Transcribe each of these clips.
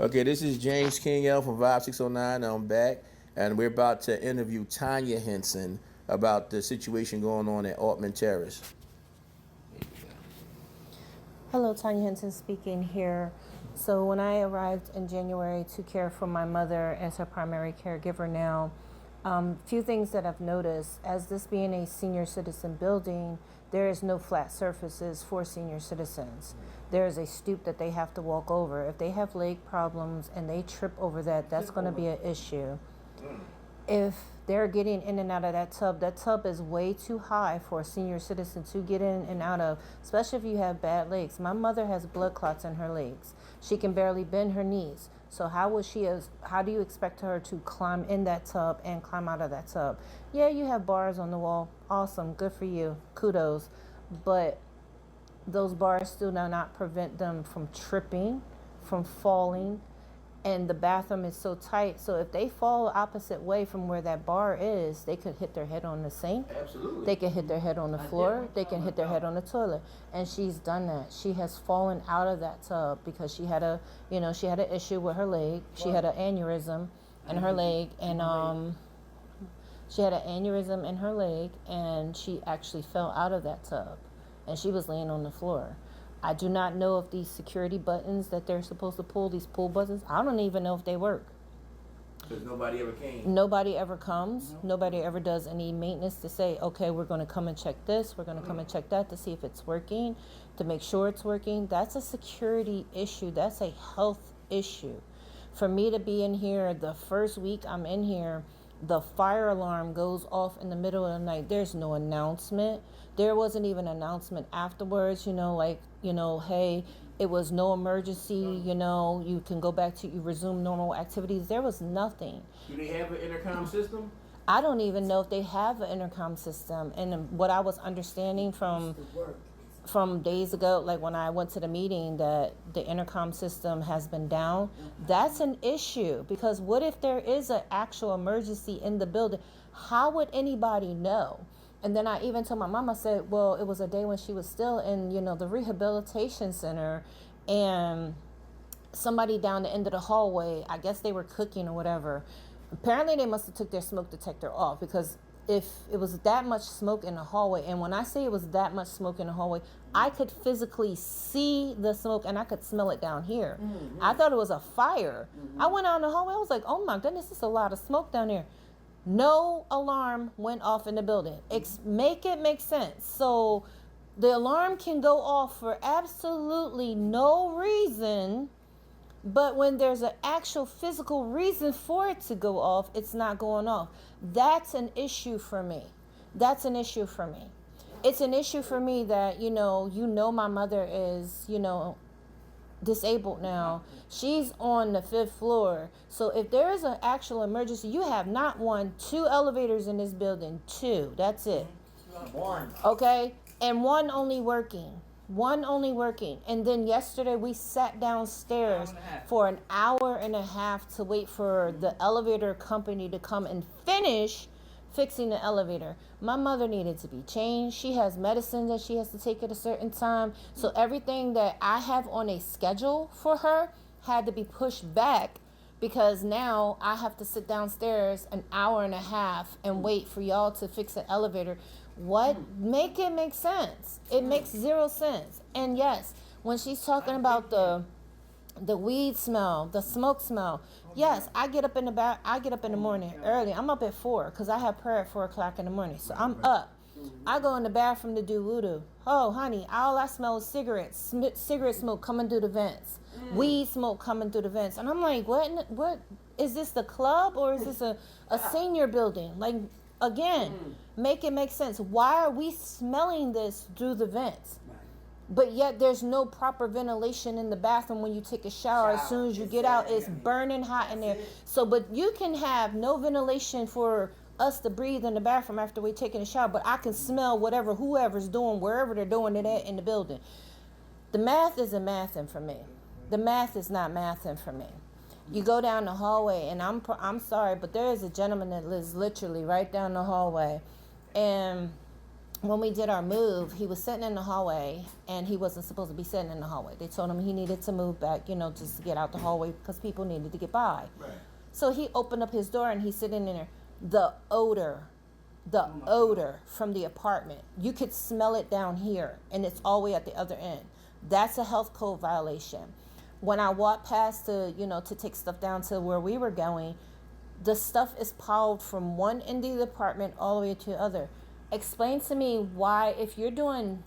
Okay, this is James King L from Vibe 609. I'm back, and we're about to interview Tanya Henson about the situation going on at Altman Terrace. Hello, Tanya Henson speaking here. So when I arrived in January to care for my mother as her primary caregiver now, few things that I've noticed, as this being a senior citizen building, there is no flat surfaces for senior citizens. There is a stoop that they have to walk over. If they have leg problems and they trip over that, that's going to be an issue. If they're getting in and out of that tub is way too high for a senior citizen to get in and out of, especially if you have bad legs. My mother has blood clots in her legs. She can barely bend her knees. So how do you expect her to climb in that tub and climb out of that tub? Yeah, you have bars on the wall. Awesome. Good for you. Kudos. But those bars still do not prevent them from tripping, from falling, and the bathroom is so tight. So if they fall opposite way from where that bar is, they could hit their head on the sink. Absolutely. They can hit their head on the floor. They can hit their head on the toilet. And she's done that. She has fallen out of that tub because she had an issue with her leg. She had an aneurysm in her leg, and she had an aneurysm in her leg, and she actually fell out of that tub, and she was laying on the floor. I do not know if these security buttons that they're supposed to pull, these pull buttons, I don't even know if they work. Because nobody ever came. Nobody ever comes. Nobody ever does any maintenance to say, okay, we're going to come and check this. We're going to come and check that to see if it's working, to make sure it's working. That's a security issue. That's a health issue. For me to be in here the first week I'm in here, the fire alarm goes off in the middle of the night. There's no announcement. There wasn't even an announcement afterwards, hey, it was no emergency, you can go back to, you resume normal activities. There was nothing. Do they have an intercom system? I don't even know if they have an intercom system. And what I was understanding from days ago, like when I went to the meeting, that the intercom system has been down. That's an issue, because what if there is an actual emergency in the building? How would anybody know? And then I even told my mom, I said, well, it was a day when she was still in, the rehabilitation center, and somebody down the end of the hallway, I guess they were cooking or whatever. Apparently they must have took their smoke detector off, because if it was that much smoke in the hallway, and when I say it was that much smoke in the hallway, I could physically see the smoke and I could smell it down here. Mm-hmm. I thought it was a fire. Mm-hmm. I went out in the hallway. I was like, oh my goodness, there's a lot of smoke down here. No alarm went off in the building. Make it make sense. So the alarm can go off for absolutely no reason, but when there's an actual physical reason for it to go off, it's not going off. That's an issue for me. It's an issue for me that, my mother is, disabled now. She's on the 5th floor. So if there is an actual emergency, you have not 1, 2 elevators in this building. 2. That's it. 1. Okay? And one only working. And then yesterday we sat downstairs for an hour and a half to wait for the elevator company to come and finish fixing the elevator. My mother needed to be changed. She has medicine that she has to take at a certain time. So everything that I have on a schedule for her had to be pushed back, because now I have to sit downstairs an hour and a half and wait for y'all to fix the elevator. What? Make it make sense. It makes 0 sense. And yes, when she's talking about the weed smell, the smoke smell. Yes, I get up in the morning early. I'm up at 4 because I have prayer at 4 o'clock in the morning. So I'm up. I go in the bathroom to do wudu. Oh, honey, all I smell is cigarette smoke coming through the vents. Weed smoke coming through the vents. And I'm like, what is this, the club, or is this a senior building? Like, again, make it make sense. Why are we smelling this through the vents? But yet there's no proper ventilation in the bathroom when you take a shower. As soon as you get out, it's burning hot in there. So, but you can have no ventilation for us to breathe in the bathroom after we taking a shower, but I can smell whoever's doing, wherever they're doing it at in the building. The math isn't mathing for me. The math is not mathing for me. You go down the hallway, and I'm sorry, but there is a gentleman that lives literally right down the hallway, and when we did our move, he was sitting in the hallway, and he wasn't supposed to be sitting in the hallway. They told him he needed to move back, just to get out the hallway because people needed to get by. Right. So he opened up his door, and he's sitting in there. The odor from the apartment, you could smell it down here, and it's all the way at the other end. That's a health code violation. When I walked past to take stuff down to where we were going, the stuff is piled from one end of the apartment all the way to the other. Explain to me why, if you're doing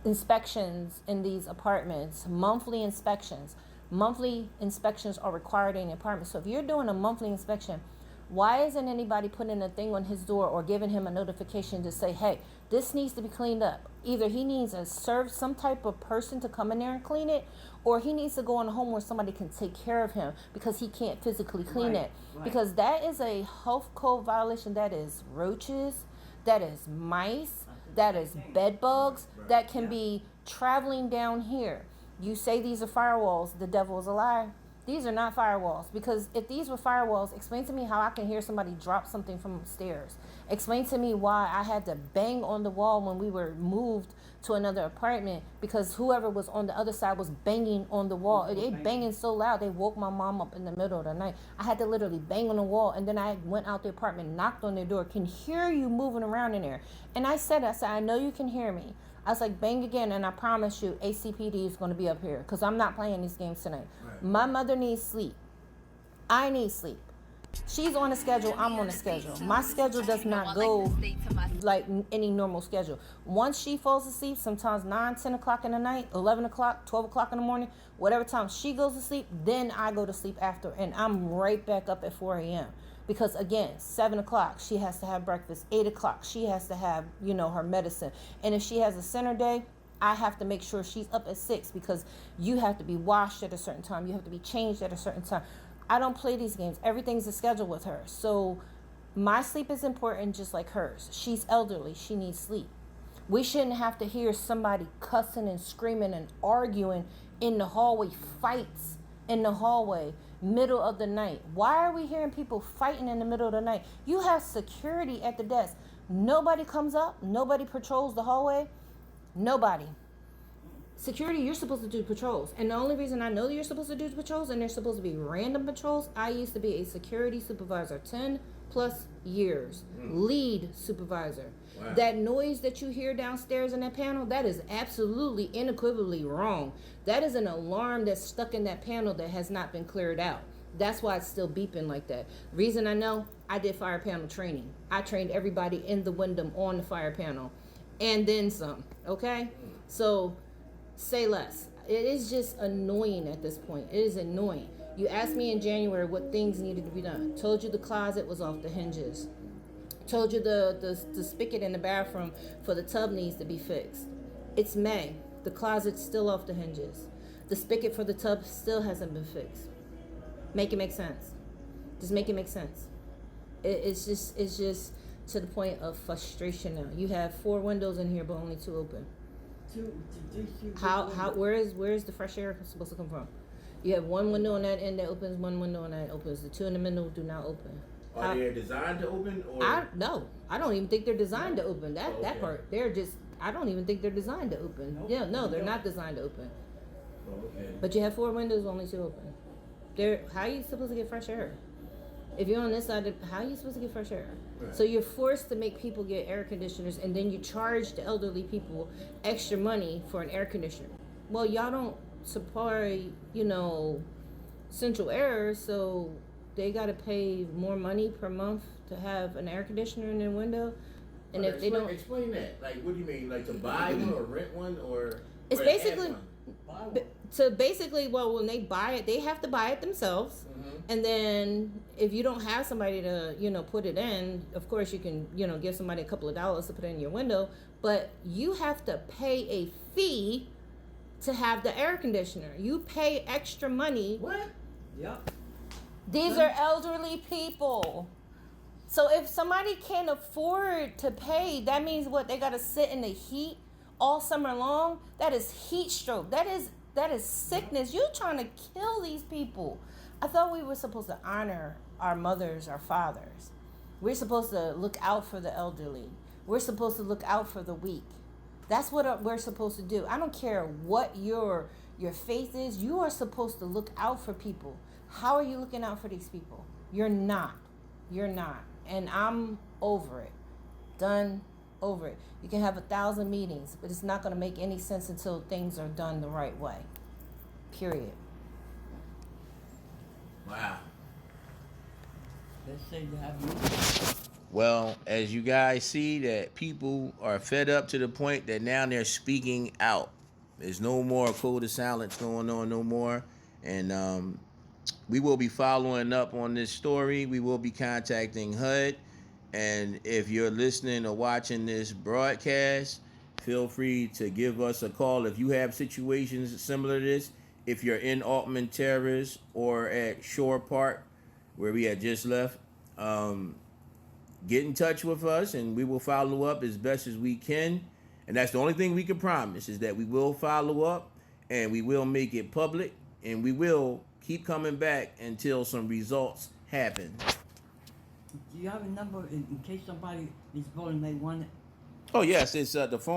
inspections in these apartments, monthly inspections are required in the apartment. So if you're doing a monthly inspection, why isn't anybody putting a thing on his door or giving him a notification to say, hey, this needs to be cleaned up? Either he needs to serve some type of person to come in there and clean it, or he needs to go in a home where somebody can take care of him because he can't physically clean it. Right. Because that is a health code violation. That is roaches, that is mice, that is bed bugs, that can be traveling down here. You say these are firewalls, the devil is a lie. These are not firewalls, because if these were firewalls, explain to me how I can hear somebody drop something from upstairs. Explain to me why I had to bang on the wall when we were moved to another apartment, because whoever was on the other side was banging on the wall. They banging so loud, they woke my mom up in the middle of the night. I had to literally bang on the wall, and then I went out the apartment, knocked on their door, can hear you moving around in there. And I said, I know you can hear me. I was like, bang again, and I promise you, ACPD is going to be up here, because I'm not playing these games tonight. Right. My mother needs sleep. I need sleep. She's on a schedule, I'm on a schedule. My schedule does not go like any normal schedule. Once she falls asleep, sometimes 9, 10 o'clock in the night, 11 o'clock, 12 o'clock in the morning, whatever time she goes to sleep, then I go to sleep after, and I'm right back up at 4 a.m. Because again, 7 o'clock, she has to have breakfast. 8 o'clock, she has to have, her medicine. And if she has a center day, I have to make sure she's up at 6, because you have to be washed at a certain time. You have to be changed at a certain time. I don't play these games. Everything's a schedule with her. So my sleep is important just like hers. She's elderly. She needs sleep. We shouldn't have to hear somebody cussing and screaming and arguing in the hallway, fights in the hallway, middle of the night. Why are we hearing people fighting in the middle of the night? You have security at the desk. Nobody comes up. Nobody patrols the hallway. Nobody. Security, you're supposed to do patrols. And the only reason I know that you're supposed to do patrols, and they're supposed to be random patrols, I used to be a security supervisor, 10 plus years, lead supervisor. Wow. That noise that you hear downstairs in that panel, that is absolutely unequivocally wrong. That is an alarm that's stuck in that panel that has not been cleared out. That's why it's still beeping like that. Reason I know, I did fire panel training. I trained everybody in the Wyndham on the fire panel, and then some, okay? So say less. It is just annoying at this point. It is annoying. You asked me in January what things needed to be done. Told you the closet was off the hinges. Told you the spigot in the bathroom for the tub needs to be fixed. It's May. The closet's still off the hinges. The spigot for the tub still hasn't been fixed. Make it make sense. Just make it make sense. It's just to the point of frustration now. You have 4 windows in here, but only 2 open. Where's the fresh air supposed to come from? You have 1 window on that end that opens, 1 window on that opens. The 2 in the middle do not open. Are they designed to open, or? No, I don't even think they're designed to open. That part, I don't even think they're designed to open. Nope. Yeah, no, they're not designed to open. Okay. But you have 4 windows, only 2 open. How are you supposed to get fresh air? If you're on this side, how are you supposed to get fresh air? Right. So you're forced to make people get air conditioners, and then you charge the elderly people extra money for an air conditioner. Well, y'all don't supply, central air, so they got to pay more money per month to have an air conditioner in their window. And if they don't explain that, like, what do you mean, like to buy one or rent one, or it's basically when they buy it, they have to buy it themselves. Mm-hmm. And then if you don't have somebody to put it in, of course you can give somebody a couple of dollars to put it in your window, but you have to pay a fee to have the air conditioner. You pay extra money. What? Yep. These are elderly people. So if somebody can't afford to pay, that means what? They got to sit in the heat all summer long? That is heat stroke. That is sickness. You're trying to kill these people. I thought we were supposed to honor our mothers, our fathers. We're supposed to look out for the elderly. We're supposed to look out for the weak. That's what we're supposed to do. I don't care what your faith is. You are supposed to look out for people. How are you looking out for these people? You're not. You're not. And I'm over it. Done. Over it. You can have 1,000 meetings, but it's not going to make any sense until things are done the right way. Period. Wow. Let's say you have you. Well, as you guys see, that people are fed up to the point that now they're speaking out. There's no more code of silence going on no more. And we will be following up on this story. We will be contacting HUD. And if you're listening or watching this broadcast, feel free to give us a call if you have situations similar to this. If you're in Altman Terrace or at Shore Park, where we had just left, get in touch with us and we will follow up as best as we can. And that's the only thing we can promise, is that we will follow up and we will make it public and we will keep coming back until some results happen. Do you have a number in case somebody is calling, they want it? Oh yes, it's the phone